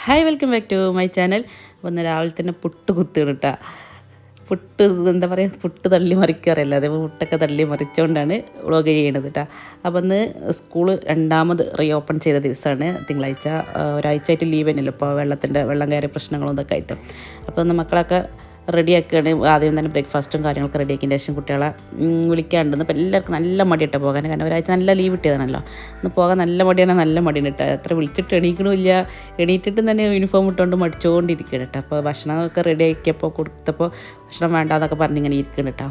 Hi welcome back to my channel. ഒന്ന് രാവിലെ തന്നെ പുട്ട് കുത്തുകയാണ് കേട്ടോ. പുട്ട് എന്താ പറയുക, പുട്ട് തള്ളി മറിക്കാറില്ല, അതേപോലെ പുട്ടൊക്കെ തള്ളി മറിച്ചുകൊണ്ടാണ് വ്ളോഗ് ചെയ്യണത് കേട്ടോ. അപ്പോൾ ഒന്ന് സ്കൂള് രണ്ടാമത് റീ ഓപ്പൺ ചെയ്ത ദിവസമാണ് തിങ്കളാഴ്ച. ഒരാഴ്ചയായിട്ട് ലീവ് തന്നെയല്ലോ ഇപ്പോൾ വെള്ളം കയറിയ പ്രശ്നങ്ങളും ഇതൊക്കെ ആയിട്ട്. അപ്പോൾ ഒന്ന് മക്കളൊക്കെ റെഡിയാക്കുകയാണ്. ആദ്യം തന്നെ ബ്രേക്ക്ഫാസ്റ്റും കാര്യങ്ങളൊക്കെ റെഡിയാക്കിയതിന് ശേഷം കുട്ടികളെ വിളിക്കാണ്ടെന്ന്. ഇപ്പോൾ എല്ലാവർക്കും നല്ല മടിയിട്ടോ പോകാൻ, കാരണം ഒരാഴ്ച നല്ല ലീവ് കിട്ടിയതാണല്ലോ. ഇന്ന് പോകാൻ നല്ല മടിയാണ്, നല്ല മടിയാണ് കേട്ടോ. അത്ര വിളിച്ചിട്ട് എണീക്കണമില്ല, എണീറ്റിട്ടും തന്നെ യൂണിഫോം ഇട്ടുകൊണ്ട് മടിച്ചുകൊണ്ടിരിക്കുകയാണ് കേട്ടോ. അപ്പോൾ ഭക്ഷണമൊക്കെ റെഡിയാക്കിയപ്പോൾ കൊടുത്തപ്പോൾ ഭക്ഷണം വേണ്ടാന്നൊക്കെ പറഞ്ഞിങ്ങനെ ഇരിക്കുകയാണ് കേട്ടോ.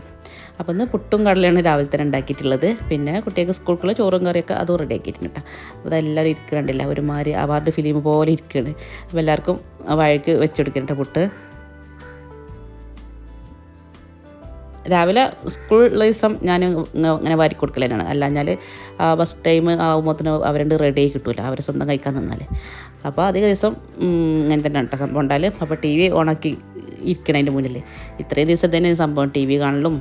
അപ്പോൾ ഇന്ന് പുട്ടും കടലയാണ് രാവിലെ തന്നെ ഉണ്ടാക്കിയിട്ടുള്ളത്. പിന്നെ കുട്ടികൾക്ക് സ്കൂളിലുള്ള ചോറും കറിയൊക്കെ അതും റെഡിയാക്കിയിട്ടുണ്ട് കേട്ടോ. അപ്പോൾ അതെല്ലാവരും ഇരിക്കുന്നുണ്ടല്ല, ഒരുമാതിരി അവാർഡ് ഫിലിം പോലെ ഇരിക്കുകയാണ്. അപ്പോൾ എല്ലാവർക്കും വഴക്ക് വെച്ചെടുക്കുന്നുണ്ട് പുട്ട്. രാവിലെ സ്കൂളുള്ള ദിവസം ഞാൻ ഇങ്ങനെ വാരി കൊടുക്കലാണ്, അല്ലാഞ്ഞാൽ ബസ് ടൈം ആകുമ്പോഴത്തേന് അവരുണ്ട് റെഡി ആയി കിട്ടില്ല, അവർ സ്വന്തം കഴിക്കാൻ നിന്നാൽ. അപ്പോൾ അധിക ദിവസം ഇങ്ങനെ തന്നെ കേട്ടോ സംഭവം ഉണ്ടാൽ. അപ്പോൾ ടി വി ഓണാക്കി ഇരിക്കണതിൻ്റെ മുന്നിൽ ഇത്രയും ദിവസം തന്നെ സംഭവം ടി വി കാണലും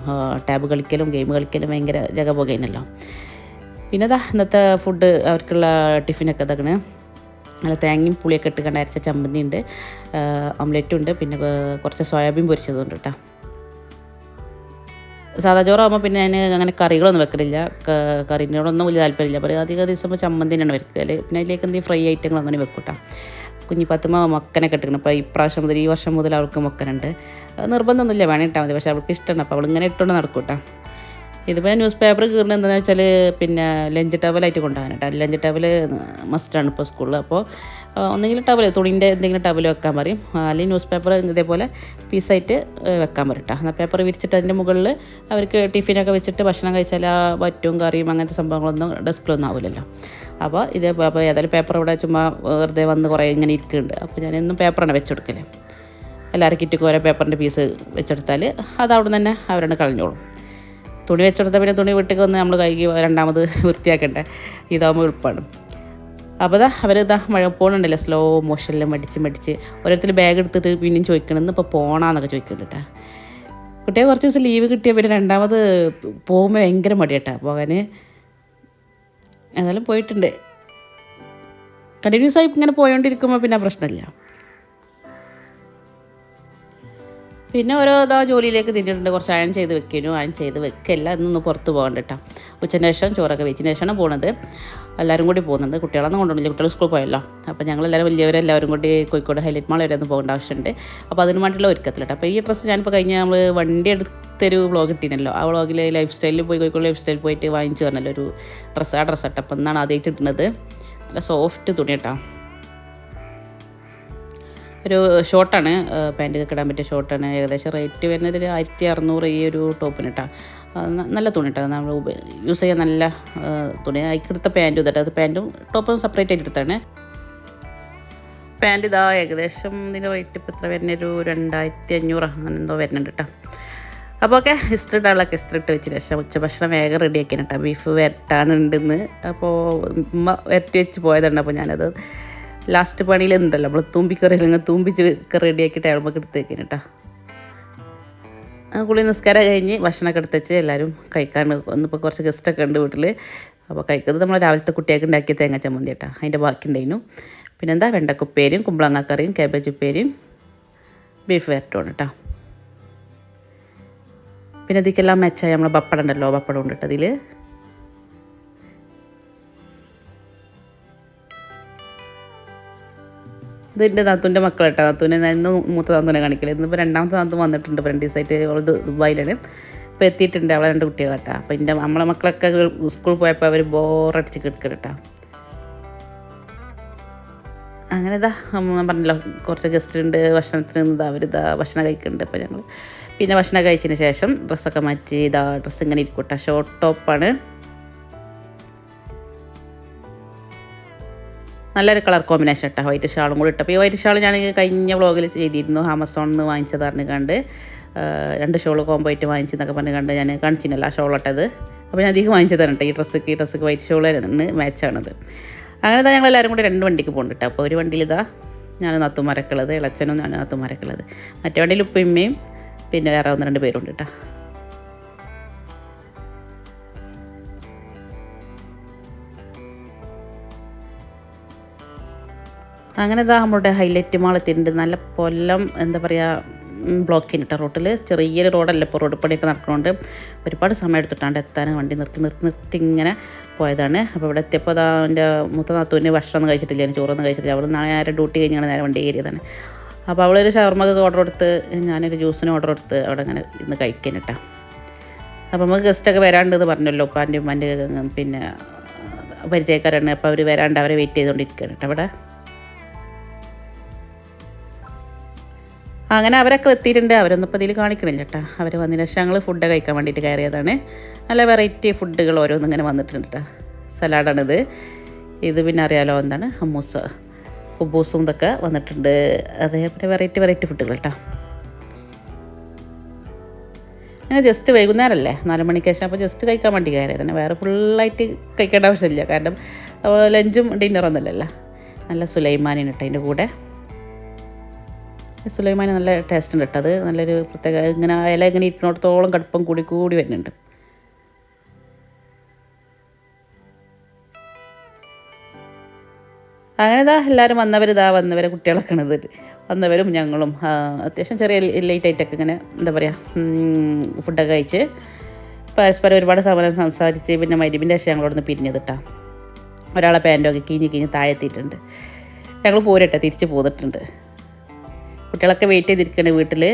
ടാബ് കളിക്കലും ഗെയിം കളിക്കലും ഭയങ്കര ജഗപോകയിനല്ലോ. പിന്നെ അതാ ഇന്നത്തെ ഫുഡ് അവർക്കുള്ള ടിഫിനൊക്കെ ഇതാക്കണേ. നല്ല തേങ്ങയും പുളിയൊക്കെ ഇട്ട് കണ്ട് അരച്ച ചമ്മന്തി ഉണ്ട്, ഓംലെറ്റും ഉണ്ട്, പിന്നെ കുറച്ച് സോയാബീൻ പൊരിച്ചതുണ്ട് കേട്ടോ. സാധാ ചോറാകുമ്പോൾ പിന്നെ ഞാൻ അങ്ങനെ കറികളൊന്നും വെക്കലില്ല, കറിനോടൊന്നും വലിയ താല്പര്യമില്ല. അപ്പോൾ അധികം ദിവസം ചമ്മന്തി തന്നെയാണ് വെക്കൽ. പിന്നെ അതിലേക്ക് എന്തെങ്കിലും ഫ്രൈ ഐറ്റങ്ങൾ അങ്ങനെ വെക്കൂട്ടാ. കുഞ്ഞിപ്പത്തുമ്മ മക്കനൊക്കെ ഇട്ടിക്കണം. അപ്പോൾ ഇപ്രാവശ്യം മുതൽ, ഈ വർഷം മുതൽ അവൾക്ക് മക്കനുണ്ട്. നിർബന്ധമൊന്നുമില്ല, വേണേ ഇട്ടാൽ മതി, പക്ഷേ അവൾക്ക് ഇഷ്ടമാണ്. അപ്പോൾ അവളിങ്ങനെ ഇട്ടുകൊണ്ട് നടക്കൂട്ടാ. ഇതിപ്പോൾ ന്യൂസ് പേപ്പർ കീറുന്നത് എന്താണെന്ന് വെച്ചാൽ പിന്നെ ലഞ്ച് ടവലായിട്ട് കൊണ്ടുപോകാനായിട്ട്. ലഞ്ച് ടവൽ മസ്റ്റാണ് ഇപ്പോൾ സ്കൂളിൽ. അപ്പോൾ ഒന്നെങ്കിലും ടവൽ, തുണിൻ്റെ എന്തെങ്കിലും ടവൽ വെക്കാൻ പറയും, അല്ലെങ്കിൽ ന്യൂസ് പേപ്പർ ഇതേപോലെ പീസായിട്ട് വെക്കാൻ പറയും കേട്ടോ. എന്നാൽ പേപ്പർ വിരിച്ചിട്ട് അതിൻ്റെ മുകളിൽ അവർക്ക് ടിഫിനൊക്കെ വെച്ചിട്ട് ഭക്ഷണം കഴിച്ചാൽ ആ വറ്റും കറിയും അങ്ങനത്തെ സംഭവങ്ങളൊന്നും ഡെസ്കിലൊന്നും ആവില്ലല്ലോ. അപ്പോൾ അപ്പോൾ ഏതായാലും പേപ്പർ ഇവിടെ ചുമ്മാ വെറുതെ വന്ന് കുറേ ഇങ്ങനെ ഇരിക്കുന്നുണ്ട്. അപ്പോൾ ഞാൻ എന്നും പേപ്പറാണ് വെച്ചെടുക്കൽ. എല്ലാവരും കിറ്റിക്ക് ഓരോ പേപ്പറിൻ്റെ പീസ് വെച്ചെടുത്താൽ അത് അവിടെ തന്നെ അവരാണ് കളഞ്ഞോളും. തുണി വെച്ചെടുത്താൽ പിന്നെ തുണി വീട്ടിൽ വന്ന് നമ്മൾ കൈകി രണ്ടാമത് വൃത്തിയാക്കണ്ടേ, ഇതാകുമ്പോൾ എളുപ്പമാണ്. അപ്പോൾ അവരിതാ മഴ പോകുന്നുണ്ടല്ലോ, സ്ലോ മോഷനിൽ മടിച്ച് ഓരോരുത്തർ ബാഗ് എടുത്തിട്ട് പിന്നെയും ചോദിക്കണം ഇപ്പോൾ പോകണമെന്നൊക്കെ ചോദിക്കുന്നുണ്ട് കേട്ടോ. കുട്ടിയെ കുറച്ച് ദിവസം ലീവ് കിട്ടിയാൽ പിന്നെ രണ്ടാമത് പോകുമ്പോൾ ഭയങ്കര മടിയാട്ടാ പോകാൻ. ഏതായാലും പോയിട്ടുണ്ട്. കണ്ടിന്യൂസ് ആയി ഇങ്ങനെ പോയോണ്ടിരിക്കുമ്പോൾ പിന്നെ പ്രശ്നമില്ല. പിന്നെ ഓരോ ജോലിയിലേക്ക് തിരിഞ്ഞിട്ടുണ്ട്. കുറച്ച് അയൺ ചെയ്ത് വെക്കുന്നു, അയൺ ചെയ്ത് വെക്കല്ല, ഇന്നൊന്ന് പുറത്ത് പോകണ്ട കേട്ടോ. ഉച്ചയ്ക്ക് ശേഷം ചോറൊക്കെ വെച്ചതിന് ശേഷമാണ് പോകുന്നത്. എല്ലാവരും കൂടി പോകുന്നുണ്ട്, കുട്ടികളൊന്നും കൊണ്ടുപോയില്ല, കുട്ടികൾ സ്കൂളിൽ പോയല്ലോ. അപ്പോൾ ഞങ്ങളെല്ലാവരും വലിയവരെല്ലാവരും കൂടി കോഴിക്കോട് ഹൈലൈറ്റ് മാൾ വരെ ഒന്ന് പോകേണ്ട ആവശ്യമുണ്ട്. അപ്പോൾ അതിന് വേണ്ടിയുള്ള ഒരുക്കത്തില്ല കേട്ടോ. അപ്പോൾ ഈ ഡ്രസ്സ് ഞാനിപ്പോൾ കഴിഞ്ഞ് നമ്മൾ വണ്ടി എടുത്തൊരു വ്ളോഗ് ഇട്ടിനല്ലോ, ആ വ്ളോഗിൽ ലൈഫ് സ്റ്റൈലിൽ പോയി, കോഴിക്കോട് ലൈഫ് സ്റ്റൈലിൽ പോയിട്ട് വാങ്ങിച്ചു പറഞ്ഞല്ലോ ഒരു ഡ്രസ്സ്. ആ ഡ്രസ്സ് കേട്ടോ. അപ്പോൾ എന്നാണ് ആദ്യമായിട്ട് ഇട്ടുന്നത്. നല്ല സോഫ്റ്റ് തുണി കേട്ടോ. ഒരു ഷോർട്ടാണ്, പാൻറ്റൊക്കെ ഇടാൻ പറ്റിയ ഷോർട്ടാണ്. ഏകദേശം റേറ്റ് വരുന്നത് 1600 ഈ ഒരു ടോപ്പിന് കേട്ടോ. നല്ല തുണി കേട്ടോ, നമ്മൾ യൂസ് ചെയ്യാൻ നല്ല തുണി. അതിക്കെടുത്ത പാൻറ്റും ഇതട്ടോ, അത് പാൻറ്റും ടോപ്പും സെപ്പറേറ്റ് ആയിട്ട് എടുത്താണ്. പാൻറ്റ് ഇതാ ഏകദേശം ഇതിൻ്റെ റേറ്റ് ഇപ്പോൾ എത്ര വരുന്നത്, ഒരു 2500 അങ്ങനെ എന്തോ വരുന്നുണ്ട് കേട്ടോ. അപ്പോൾ ഓക്കെ, ഇസ്ത്രി ഇടാനുള്ളതൊക്കെ ഇസ്ത്രി ഇട്ട് വെച്ചതിന് ശേഷം ഉച്ചഭക്ഷണം വേഗം റെഡിയാക്കിയാണ് കേട്ടോ. ബീഫ് വരട്ടാനുണ്ടെന്ന്, അപ്പോൾ ഉമ്മ വരട്ടി വെച്ച് പോയതാണ്. അപ്പോൾ ഞാനത് ലാസ്റ്റ് പണിയിലുണ്ടല്ലോ, നമ്മൾ തൂമ്പിക്കറി അല്ലെങ്കിൽ തൂമ്പിച്ച് റെഡിയാക്കിയിട്ട് അയാൾക്ക് എടുത്തേക്കിന് കേട്ടോ. കുളി നിസ്കാരം കഴിഞ്ഞ് ഭക്ഷണമൊക്കെ എടുത്തുവെച്ച് എല്ലാവരും കഴിക്കാൻ. ഒന്നിപ്പോൾ കുറച്ച് ഗസ്റ്റൊക്കെ ഉണ്ട് വീട്ടിൽ. അപ്പോൾ കഴിക്കുന്നത് നമ്മൾ രാവിലത്തെ കുട്ടിയൊക്കെ ഉണ്ടാക്കിയ തേങ്ങ ചമ്മന്തി കേട്ടോ, അതിൻ്റെ ബാക്കി ഉണ്ടായിരുന്നു. പിന്നെന്താ വെണ്ടക്കുപ്പേരിയും കുമ്പളങ്ങക്കറിയും കാബേജ് ഉപ്പേരിയും ബീഫ് വരട്ടുമാണ് കേട്ടോ. പിന്നെ ഇതിക്കെല്ലാം മെച്ചായി നമ്മൾ പപ്പടം ഉണ്ടല്ലോ, പപ്പടം ഉണ്ട് കേട്ടോ അതിൽ. ഇത് എൻ്റെ നാത്തൂൻ്റെ മക്കളാട്ടോ. നാത്തൂനെ ഇന്ന് മൂത്ത നാത്തൂനെ കാണിക്കില്ല, ഇന്നിപ്പോൾ രണ്ടാമത്തെ നാത്തൂൻ വന്നിട്ടുണ്ട്. ഇപ്പോൾ 2 ദിവസമായിട്ട് അവൾ ദുബായിലാണ്. ഇപ്പോൾ എത്തിയിട്ടുണ്ട് അവളെ 2 കുട്ടികളാട്ടോ. അപ്പോൾ നമ്മളെ മക്കളൊക്കെ സ്കൂളിൽ പോയപ്പോൾ അവർ ബോറടിച്ച് കിടക്കണം കേട്ടോ. അങ്ങനെ ഞാൻ പറഞ്ഞല്ലോ കുറച്ച് ഗസ്റ്റ് ഉണ്ട് ഭക്ഷണത്തിന് നിന്ന്, അവരിതാ ഭക്ഷണം കഴിക്കുന്നുണ്ട്. അപ്പോൾ ഞങ്ങൾ പിന്നെ ഭക്ഷണം കഴിച്ചതിന് ശേഷം ഡ്രസ്സൊക്കെ മാറ്റി ഡ്രസ്സ് ഇങ്ങനെ ഇരിക്കും കേട്ടോ. ഷോർട്ട് ടോപ്പാണ്, നല്ലൊരു കളർ കോമ്പിനേഷൻ കേട്ടോ. വൈറ്റ് ഷാളും കൂടി ഇട്ടപ്പോൾ, ഈ വൈറ്റ് ഷാൾ ഞാൻ കഴിഞ്ഞ വ്ളോഗിൽ ചെയ്തിരുന്നു, ആമസോണിൽ നിന്ന് വാങ്ങിച്ചതാണ് കണ്ട്. 2 ഷോൾ കോംബോ ആയിട്ട് വാങ്ങിച്ചെന്നൊക്കെ പറഞ്ഞ് കണ്ട് ഞാൻ കാണിച്ചില്ല ആ ഷോളിട്ടത്. അപ്പോൾ ഞാൻ അധികം വാങ്ങിച്ചതാണ് കേട്ടോ. ഈ ഡ്രസ്സൊക്കെ വൈറ്റ് ഷോളിന് മാച്ചാണത്. അങ്ങനെ തന്നെ ഞങ്ങളെല്ലാവരും കൂടി 2 വണ്ടിക്ക് പോകുന്നുണ്ട് കേട്ടോ. അപ്പോൾ ഒരു വണ്ടിയിൽ ഞാൻ നാത്തുമാരൊക്കെ ഉള്ളത്, ഇളച്ചനും ഞാൻ നാത്തുമാരൊക്കെ ഉള്ളത്. മറ്റേ വണ്ടിയിൽ ഉപ്പയും പിന്നെ വേറെ 1-2 പേരുണ്ട് കേട്ടോ. അങ്ങനെ ഇതാ നമ്മുടെ ഹൈലൈറ്റ് മാൾ എത്തിയിട്ടുണ്ട്. നല്ല കൊല്ലം എന്താ പറയുക ബ്ലോക്ക് ചെയ്തിട്ട റോട്ടിൽ. ചെറിയൊരു റോഡല്ല, ഇപ്പോൾ റോഡ് പണിയൊക്കെ നടക്കുന്നുണ്ട്. ഒരുപാട് സമയം എടുത്തിട്ടാണ്ട് എത്താൻ. വണ്ടി നിർത്തി ഇങ്ങനെ പോയതാണ്. അപ്പോൾ ഇവിടെ എത്തിയപ്പോൾ അതാ എൻ്റെ മൂത്ത നാത്തൂന് ഭക്ഷണമൊന്നും കഴിച്ചിട്ടില്ല, ചോറൊന്നും കഴിച്ചിട്ടില്ല. അവൾ നേരെ ഡ്യൂട്ടി കഴിഞ്ഞാണ് നേരെ വണ്ടി കയറിയതാണ്. അപ്പോൾ അവളൊരു ഷവർമ്മക്ക് ഓർഡർ കൊടുത്ത്, ഞാനൊരു ജ്യൂസിന് ഓർഡർ കൊടുത്ത് അവിടെ അങ്ങനെ ഇന്ന് കഴിക്കാൻ കേട്ടോ. അപ്പോൾ നമുക്ക് ഗസ്റ്റൊക്കെ വരാണ്ടെന്ന് പറഞ്ഞല്ലോ, ഉപ്പാൻ്റെ ഉമ്മാൻ്റെ പിന്നെ പരിചയക്കാരാണ്. അപ്പോൾ അവർ വരാണ്ട് അവരെ വെയിറ്റ് ചെയ്തുകൊണ്ടിരിക്കുകയാണ് കേട്ടോ അവിടെ. അങ്ങനെ അവരൊക്കെ എത്തിയിട്ടുണ്ട്. അവരൊന്നും ഇപ്പോൾ ഇതിൽ കാണിക്കണില്ല കേട്ടോ. അവർ വന്നതിന് ശേഷം ഞങ്ങൾ ഫുഡ് കഴിക്കാൻ വേണ്ടിയിട്ട് കയറിയതാണ്. നല്ല വെറൈറ്റി ഫുഡുകൾ ഓരോന്നും ഇങ്ങനെ വന്നിട്ടുണ്ട് കേട്ടോ. സലാഡാണിത്. ഇത് പിന്നെ അറിയാലോ എന്താണ് ഹമ്മൂസ്, ഉബൂസും ഇതൊക്കെ വന്നിട്ടുണ്ട്. അതേപോലെ വെറൈറ്റി ഫുഡുകൾ കേട്ടോ. അങ്ങനെ ജസ്റ്റ് വൈകുന്നേരമല്ലേ, 4 മണിക്ക് ശേഷം. അപ്പോൾ ജസ്റ്റ് കഴിക്കാൻ വേണ്ടി കയറിയതാണ്. വേറെ ഫുള്ളായിട്ട് കഴിക്കേണ്ട ആവശ്യമില്ല, കാരണം ലഞ്ചും ഡിന്നറൊന്നുമല്ലല്ലോ. നല്ല സുലൈമാനിന് കേട്ടോ അതിൻ്റെ കൂടെ. സുലൈമാനി നല്ല ടേസ്റ്റ് ഉണ്ട് കേട്ടോ. അത് നല്ലൊരു പ്രത്യേക ഇങ്ങനെ ഇല ഇങ്ങനെ ഇരിക്കുന്നിടത്തോളം കടുപ്പം കൂടി വരുന്നുണ്ട്. അങ്ങനെ എല്ലാവരും വന്നവരെ കുട്ടികളൊക്കെ ആണ് വന്നവരും ഞങ്ങളും അത്യാവശ്യം ചെറിയ ലേറ്റായിട്ടൊക്കെ ഇങ്ങനെ എന്താ പറയുക ഫുഡൊക്കെ കഴിച്ച് പരസ്പരം ഒരുപാട് സമയം സംസാരിച്ച് പിന്നെ മരിബിൻ്റെ ശേഷം ഞങ്ങളോടൊന്ന് പിരിഞ്ഞത് കേട്ടോ. ഒരാളെ പാൻറ്റൊക്കെ കിഞ്ഞ് താഴെത്തിയിട്ടുണ്ട്. ഞങ്ങൾ പോരട്ടെ തിരിച്ച് പോന്നിട്ടുണ്ട്. കുട്ടികളൊക്കെ വെയിറ്റ് ചെയ്തിരിക്കുകയാണ് വീട്ടിൽ.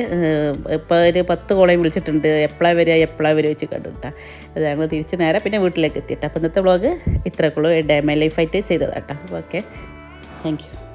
ഇപ്പോൾ ഒരു 10 കോളേയും വിളിച്ചിട്ടുണ്ട്, എപ്പോഴാണ് വരിക വെച്ച് കണ്ടു കേട്ടോ. അത് ഞങ്ങൾ തിരിച്ച് നേരെ പിന്നെ വീട്ടിലേക്ക് എത്തിയിട്ട്. അപ്പോൾ ഇന്നത്തെ വ്ളോഗ് ഇത്രയൊക്കെ ഉള്ളൂ. ഡേ മൈ ലൈഫായിട്ട് ചെയ്തതാട്ടോ. Okay, thank U.